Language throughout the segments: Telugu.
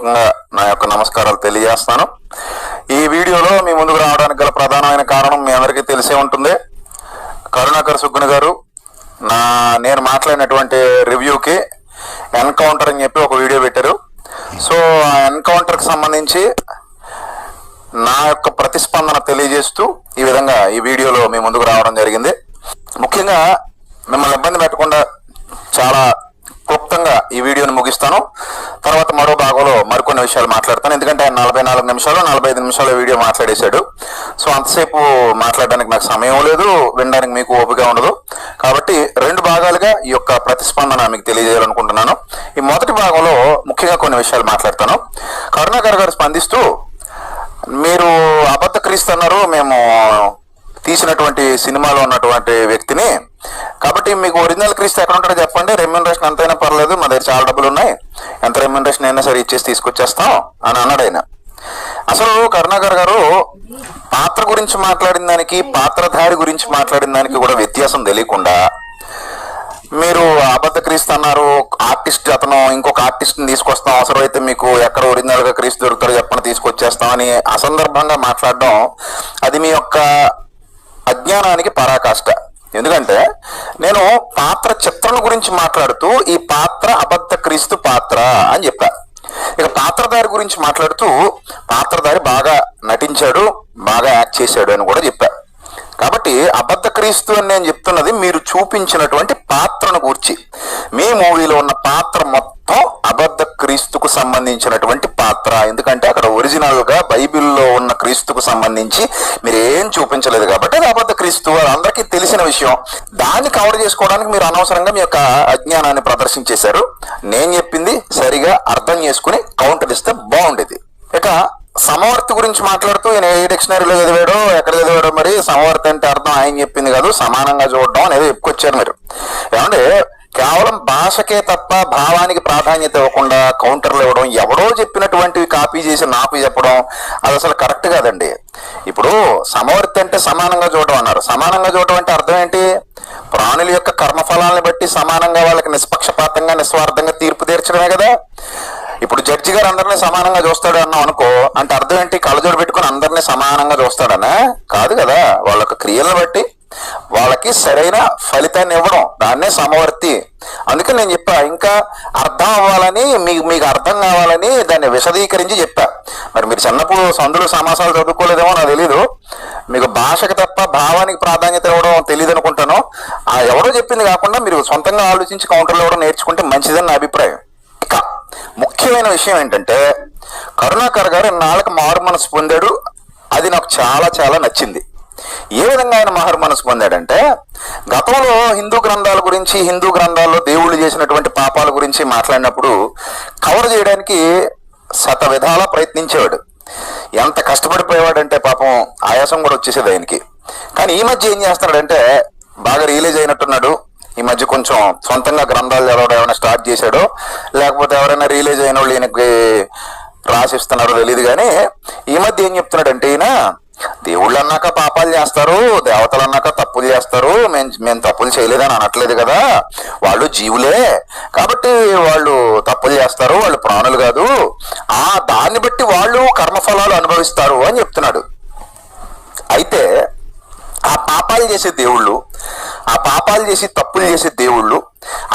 హృదయపూర్వకంగా నా యొక్క నమస్కారాలు తెలియజేస్తాను. ఈ వీడియోలో మీ ముందుకు రావడానికి గల ప్రధానమైన కారణం మీ అందరికీ తెలిసే ఉంటుంది. కరుణాకర్ సుగ్గుని గారు నేను మాట్లాడినటువంటి రివ్యూకి ఎన్కౌంటర్ అని చెప్పి ఒక వీడియో పెట్టారు. సో ఆ ఎన్కౌంటర్కి సంబంధించి నా యొక్క ప్రతిస్పందన తెలియజేస్తూ ఈ విధంగా ఈ వీడియోలో మీ ముందుకు రావడం జరిగింది. ముఖ్యంగా మిమ్మల్ని ఇబ్బంది పెట్టకుండా చాలా క్లుప్తంగా ఈ వీడియోని ముగిస్తాను. తర్వాత మరో భాగంలో మరికొన్ని విషయాలు మాట్లాడతాను. ఎందుకంటే ఆయన 44 నిమిషాలు 45 నిమిషాల వీడియో మాట్లాడేశాడు. సో అంతసేపు మాట్లాడడానికి నాకు సమయం లేదు, వినడానికి మీకు ఓపిక ఉండదు. కాబట్టి 2 భాగాలుగా ఈ యొక్క ప్రతిస్పందన మీకు తెలియజేయాలనుకుంటున్నాను. ఈ మొదటి భాగంలో ముఖ్యంగా కొన్ని విషయాలు మాట్లాడతాను. కరుణాకర్ గారు స్పందిస్తూ, మీరు అబద్ధ క్రీస్తు అన్నారు, మేము తీసినటువంటి సినిమాలో ఉన్నటువంటి వ్యక్తిని, కాబట్టి మీకు ఒరిజినల్ క్రీస్తు ఎక్కడ ఉంటాడో చెప్పండి, రెమ్యూనరేషన్ ఎంతైనా పర్లేదు, మా దగ్గర చాలా డబ్బులు ఉన్నాయి, ఎంత రెమ్యూనరేషన్ అయినా సరే ఇచ్చేసి తీసుకొచ్చేస్తాం అని అన్నాడు ఆయన. అసలు కరుణాకర్ గారు పాత్ర గురించి మాట్లాడిన దానికి పాత్రధారి గురించి మాట్లాడిన దానికి కూడా వ్యత్యాసం తెలియకుండా మీరు అబద్ధ క్రీస్తు అన్నారు, ఆర్టిస్ట్ అతను ఇంకొక ఆర్టిస్ట్ని తీసుకొస్తాం, అవసరమైతే మీకు ఎక్కడ ఒరిజినల్గా క్రీస్తు దొరుకుతారో చెప్పని తీసుకొచ్చేస్తామని అసందర్భంగా మాట్లాడడం అది మీ యొక్క అజ్ఞానానికి పరాకాష్ట. ఎందుకంటే నేను పాత్ర చిత్రణ గురించి మాట్లాడుతూ ఈ పాత్ర అబద్ధ క్రీస్తు పాత్ర అని చెప్పా. ఇక పాత్రధారి గురించి మాట్లాడుతూ పాత్రధారి బాగా నటించాడు, బాగా యాక్ట్ చేశాడు అని కూడా చెప్పా. కాబట్టి అబద్ధ క్రీస్తు అని నేను చెప్తున్నది మీరు చూపించినటువంటి పాత్రను గూర్చి. మీ మూవీలో ఉన్న పాత్ర మొత్తం అబద్ధ క్రీస్తుకు సంబంధించినటువంటి పాత్ర. ఎందుకంటే అక్కడ ఒరిజినల్ గా బైబిల్లో ఉన్న క్రీస్తుకు సంబంధించి మీరు ఏం చూపించలేదు కాబట్టి అది అబద్ధ క్రీస్తు, అందరికీ తెలిసిన విషయం. దాన్ని కవర్ చేసుకోవడానికి మీరు అనవసరంగా మీ యొక్క అజ్ఞానాన్ని ప్రదర్శించేశారు. నేను చెప్పింది సరిగా అర్థం చేసుకుని కౌంటర్ ఇస్తే బాగుండేది. ఇక సమవర్తి గురించి మాట్లాడుతూ ఈయన ఏ డిక్షనరీలో చదివాడో ఎక్కడ చదివాడో, మరి సమవర్తి అంటే అర్థం ఆయన చెప్పింది కాదు, సమానంగా చూడడం అనేది చెప్పుకొచ్చారు మీరు. ఏమంటే కేవలం భాషకే తప్ప భావానికి ప్రాధాన్యత ఇవ్వకుండా కౌంటర్లు ఇవ్వడం, ఎవడో చెప్పినటువంటివి కాపీ చేసి నాకు చెప్పడం, అది అసలు కరెక్ట్ కాదండి. ఇప్పుడు సమవర్తి అంటే సమానంగా చూడడం అన్నారు. సమానంగా చూడడం అంటే అర్థం ఏంటి? ప్రాణుల యొక్క కర్మఫలాలను బట్టి సమానంగా వాళ్ళకి నిష్పక్షపాతంగా నిస్వార్థంగా తీర్పు తీర్చడమే కదా. ఇప్పుడు జడ్జి గారు అందరినీ సమానంగా చూస్తాడు అన్నాం అనుకో, అంటే అర్థం ఏంటి? కళ్ళజోడు పెట్టుకుని అందరినీ సమానంగా చూస్తాడనా? కాదు కదా. వాళ్ళ క్రియలను బట్టి వాళ్ళకి సరైన ఫలితాన్ని ఇవ్వడం, దాన్నే సమవర్తి. అందుకని నేను చెప్పా, ఇంకా అర్థం అవ్వాలని, మీకు అర్థం కావాలని దాన్ని విశదీకరించి చెప్పా. మరి మీరు చిన్నప్పుడు సందులు సమాసాలు చదువుకోలేదేమో నాకు తెలీదు, మీకు భాషకు తప్ప భావానికి ప్రాధాన్యత ఇవ్వడం తెలియదు అనుకుంటాను. ఎవరో చెప్పింది కాకుండా మీరు సొంతంగా ఆలోచించి కౌంటర్లు ఇవ్వడం నేర్చుకుంటే మంచిదని నా అభిప్రాయం. ఇక ముఖ్యమైన విషయం ఏంటంటే, కరుణాకర్ గారు నాళ్ళకి మారు మనసు పొందాడు. అది నాకు చాలా చాలా నచ్చింది. ఏ విధంగా ఆయన మారు మనసు పొందాడంటే, గతంలో హిందూ గ్రంథాల గురించి, హిందూ గ్రంథాల్లో దేవుళ్ళు చేసినటువంటి పాపాల గురించి మాట్లాడినప్పుడు కవర్ చేయడానికి శత విధాలా ప్రయత్నించేవాడు. ఎంత కష్టపడిపోయేవాడంటే పాపం ఆయాసం కూడా వచ్చేసేది ఆయనకి. కానీ ఈ మధ్య ఏం చేస్తున్నాడంటే, బాగా రియలైజ్ అయినట్టున్నాడు. ఈ మధ్య కొంచెం సొంతంగా గ్రంథాలు చదవడం ఏమైనా స్టార్ట్ చేశాడో, లేకపోతే ఎవరైనా రియలైజ్ అయిన వాళ్ళు ఈయనకి రాసిస్తున్నారో తెలియదు. కానీ ఈ మధ్య ఏం చెప్తున్నాడంటే, ఈయన దేవుళ్ళు అన్నాక పాపాలు చేస్తారు, దేవతలు అన్నాక తప్పులు చేస్తారు, మేము తప్పులు చేయలేదని అనట్లేదు కదా, వాళ్ళు జీవులే కాబట్టి వాళ్ళు తప్పులు చేస్తారు, వాళ్ళు ప్రాణులు కాదు, దాన్ని బట్టి వాళ్ళు కర్మఫలాలు అనుభవిస్తారు అని చెప్తున్నాడు. అయితే ఆ పాపాలు చేసే దేవుళ్ళు, ఆ పాపాలు చేసి తప్పులు చేసే దేవుళ్ళు,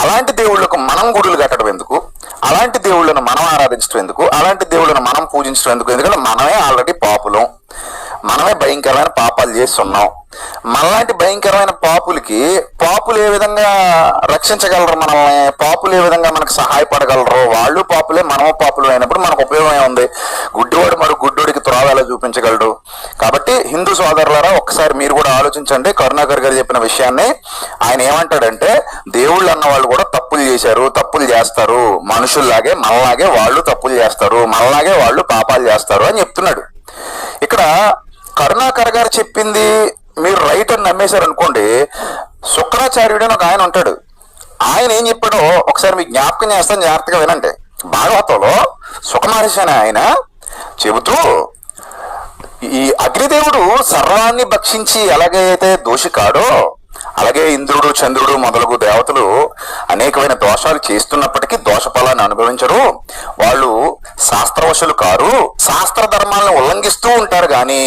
అలాంటి దేవుళ్ళకు మనం గుడులు కట్టడం ఎందుకు? అలాంటి దేవుళ్ళను మనం ఆరాధించడం ఎందుకు? అలాంటి దేవుళ్ళను మనం పూజించడం ఎందుకు? ఎందుకంటే మనమే ఆల్రెడీ పాపులం, మనమే భయంకరమైన పాపాలు చేస్తున్నాం. మనలాంటి భయంకరమైన పాపులు ఏ విధంగా రక్షించగలరు మనల్ని? పాపులు ఏ విధంగా మనకు సహాయపడగలరు? వాళ్ళు పాపులే, మనము పాపులు అయినప్పుడు మనకు ఉపయోగం ఏముంది? గుడ్డివాడు మరి గుడ్డోడికి త్రోవేలా చూపించగలడు. కాబట్టి హిందూ సోదరులారా, ఒక్కసారి మీరు కూడా ఆలోచించండి. కరుణాకర్ గారు చెప్పిన విషయాన్ని ఆయన ఏమంటాడంటే, దేవుళ్ళు అన్న వాళ్ళు కూడా తప్పులు చేశారు, తప్పులు చేస్తారు, మనుషుల్లాగే మనలాగే వాళ్ళు తప్పులు చేస్తారు, మనలాగే వాళ్ళు పాపాలు చేస్తారు అని చెప్తున్నాడు. ఇక్కడ కరుణాకర్ గారు చెప్పింది మీరు రైట్ అని నమ్మేశారు అనుకోండి, శుక్రాచార్యుడు అని ఒక ఆయన ఉంటాడు. ఆయన ఏం చెప్పాడో ఒకసారి మీకు జ్ఞాపకం చేస్తాను, జాగ్రత్తగా వినండి. భాగవతంలో సుఖమహర్షి అనే ఆయన చెబుతూ, ఈ అగ్నిదేవుడు సర్వాన్ని భక్షించి ఎలాగైతే దోషి కాడో, అలాగే ఇంద్రుడు, చంద్రుడు మొదలగు దేవతలు అనేకమైన దోషాలు చేస్తున్నప్పటికీ దోష ఫలాన్ని అనుభవించరు. వాళ్ళు శాస్త్రవశులు కారు, శాస్త్ర ధర్మాలను ఉల్లంఘిస్తూ ఉంటారు కానీ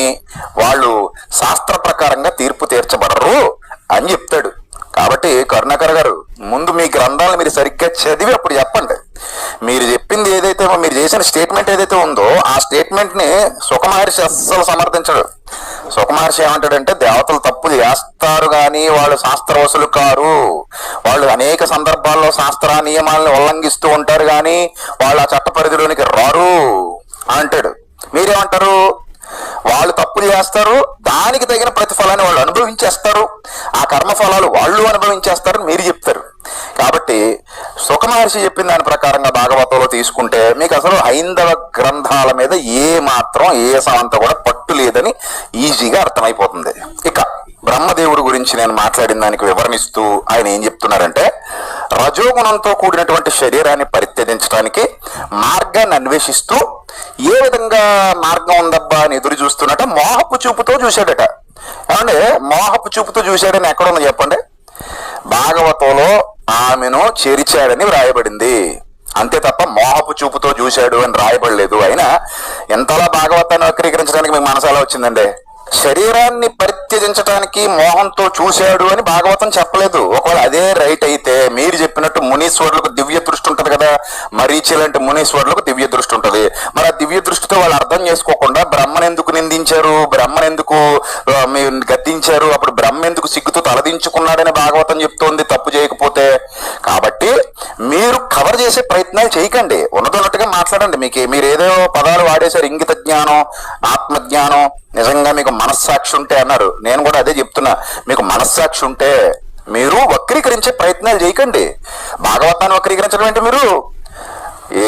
వాళ్ళు శాస్త్ర ప్రకారంగా తీర్పు తీర్చబడరు అని చెప్తాడు. కాబట్టి కరుణాకర్ గారు, ముందు మీ గ్రంథాలను మీరు సరిగ్గా చదివి అప్పుడు చెప్పండి. మీరు చెప్పింది ఏదైతే, మీరు చేసిన స్టేట్మెంట్ ఏదైతే ఉందో ఆ స్టేట్మెంట్ ని సుఖమహర్షి అస్సలు సమర్థించడు. సుఖమహర్షి ఏమంటాడంటే, దేవతలు తప్పు చేస్తారు కానీ వాళ్ళు శాస్త్రవశులు కారు, వాళ్ళు అనేక సందర్భాల్లో శాస్త్ర నియమాలను ఉల్లంఘిస్తూ ఉంటారు కానీ వాళ్ళు ఆ చట్ట పరిధిలోనికి రారు అంటాడు. మీరేమంటారు? వాళ్ళు తప్పులు చేస్తారు, దానికి తగిన ప్రతిఫలాన్ని వాళ్ళు అనుభవించేస్తారు, ఆ కర్మఫలాలు వాళ్ళు అనుభవించేస్తారని మీరు చెప్తారు. కాబట్టి సుఖమహర్షి చెప్పిన దాని ప్రకారంగా భాగవతంలో తీసుకుంటే మీకు అసలు హైందవ గ్రంథాల మీద ఏ మాత్రం ఏ సమంత కూడా పట్టు లేదని ఈజీగా అర్థమైపోతుంది. ఇక బ్రహ్మదేవుడి గురించి నేను మాట్లాడిన దానికి వివరణిస్తూ ఆయన ఏం చెప్తున్నారంటే, రజోగుణంతో కూడినటువంటి శరీరాన్ని పరిత్యజించడానికి మార్గాన్ని అన్వేషిస్తూ ఏ విధంగా మార్గం ఉందబ్బా అని ఎదురు చూస్తున్నట మోహపు చూపుతో చూశాడట. ఏమంటే మోహపు చూపుతో చూశాడని ఎక్కడుందో చెప్పండి? భాగవతంలో ఆమెను చేర్చాడని వ్రాయబడింది, అంతే తప్ప మోహపు చూపుతో చూశాడు అని రాయబడలేదు. అయినా ఎంతలా భాగవతాన్ని వక్రీకరించడానికి మీకు మనసు ఎలా వచ్చిందండి? శరీరాన్ని పరిత్యజించడానికి మోహంతో చూశాడు అని భాగవతం చెప్పలేదు. ఒకవేళ అదే రైట్ అయితే మీరు చెప్పినట్టు మునీశ్వరులకు దివ్య దృష్టి ఉంటది కదా, మరీచి లాంటి మునీశ్వరులకు దివ్య దృష్టి ఉంటది. మరి ఆ దివ్య దృష్టితో వాళ్ళు అర్థం చేసుకోకుండా బ్రహ్మనెందుకు నిందించారు, బ్రహ్మనెందుకు గద్దించారు, అప్పుడు బ్రహ్మ ఎందుకు సిగ్గుతో తలదించుకున్నాడని భాగవతం చెప్తోంది తప్పు చేయకపోతే. కాబట్టి మీరు కవర్ చేసే ప్రయత్నాలు చేయకండి, ఉన్నదన్నట్టుగా మాట్లాడండి. మీరు ఏదో పదాలు వాడేశారు, ఇంగిత జ్ఞానం, ఆత్మజ్ఞానం. నిజంగా మీకు మనస్సాక్షి ఉంటే అన్నారు, నేను కూడా అదే చెప్తున్నా, మీకు మనస్సాక్షి ఉంటే మీరు వక్రీకరించే ప్రయత్నాలు చేయకండి. భాగవతాన్ని వక్రీకరించడం ఏంటి? మీరు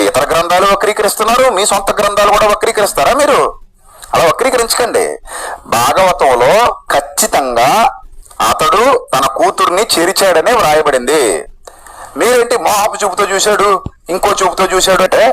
ఇతర గ్రంథాలు వక్రీకరిస్తున్నారు, మీ సొంత గ్రంథాలు కూడా వక్రీకరిస్తారా? మీరు అలా వక్రీకరించకండి. భాగవతంలో ఖచ్చితంగా అతడు తన కూతుర్ని చేర్చాడనే వ్రాయబడింది. మీరేంటి మోహపు చూపుతో చూశాడు, ఇంకో చూపుతో చూశాడు అంటే